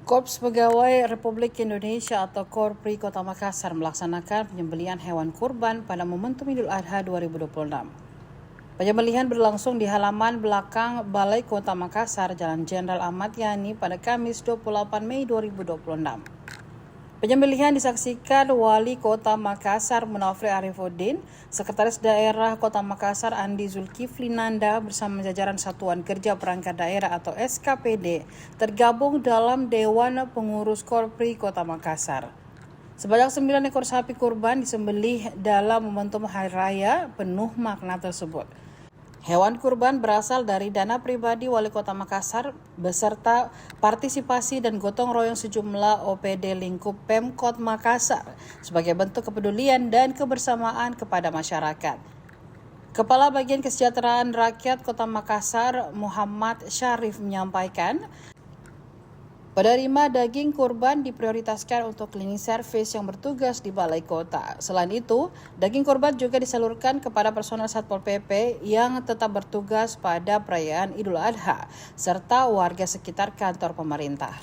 Korps Pegawai Republik Indonesia atau Korpri Kota Makassar melaksanakan penyembelihan hewan kurban pada momentum Idul Adha 2026. Penyembelihan berlangsung di halaman belakang Balai Kota Makassar, Jalan Jenderal Ahmad Yani pada Kamis 28 Mei 2026. Penyembelihan disaksikan Wali Kota Makassar Munafri Arifuddin, Sekretaris Daerah Kota Makassar Andi Zulkifli Nanda bersama jajaran Satuan Kerja Perangkat Daerah atau SKPD tergabung dalam Dewan Pengurus Korpri Kota Makassar. Sebanyak 9 ekor sapi kurban disembelih dalam momentum Hari Raya penuh makna tersebut. Hewan kurban berasal dari dana pribadi Wali Kota Makassar beserta partisipasi dan gotong royong sejumlah OPD lingkup Pemkot Makassar sebagai bentuk kepedulian dan kebersamaan kepada masyarakat. Kepala Bagian Kesejahteraan Rakyat Kota Makassar Muhammad Syarif menyampaikan, penerima daging kurban diprioritaskan untuk cleaning service yang bertugas di Balai Kota. Selain itu, daging kurban juga disalurkan kepada personel Satpol PP yang tetap bertugas pada perayaan Idul Adha, serta warga sekitar kantor pemerintah.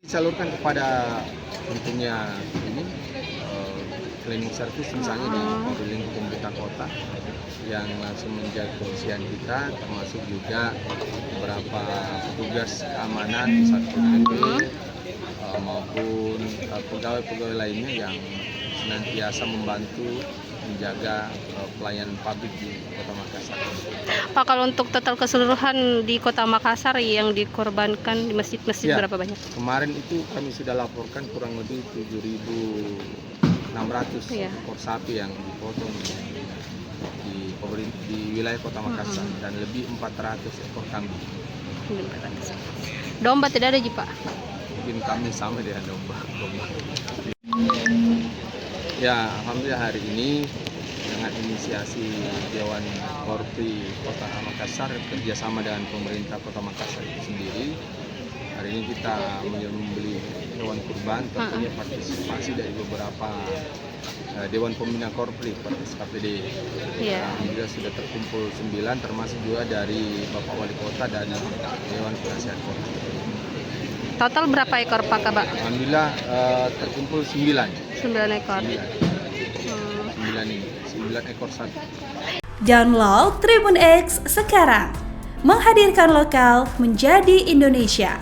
Disalurkan kepada tentunya ini cleaning service misalnya di lingkup pemerintah kota yang langsung menjaga kebersihan kita, termasuk juga beberapa petugas keamanan Satpol PP maupun pegawai-pegawai lainnya yang senantiasa membantu menjaga pelayanan publik di Kota Makassar. Pak, kalau untuk total keseluruhan di Kota Makassar yang dikorbankan di masjid-masjid berapa banyak? Kemarin itu kami sudah laporkan kurang lebih 7.600 ekor sapi yang dipotong di wilayah Kota Makassar dan lebih 400 ekor kambing. Domba tidak ada, Pak? Mungkin kami sama dengan domba. Ya, alhamdulillah hari ini dengan inisiasi Dewan Korpri Kota Makassar kerjasama dengan pemerintah Kota Makassar itu sendiri, hari ini kita membeli hewan kurban, tentunya partisipasi dari beberapa Dewan Pembina Korpri SKPD. Alhamdulillah sudah terkumpul 9, termasuk juga dari Bapak Wali Kota dan Dewan Penasihat Kota. Total berapa ekor, Pak Kabak? Alhamdulillah terkumpul 9 ekor. 9 ekor sapi. Download Tribun X sekarang, menghadirkan lokal menjadi Indonesia.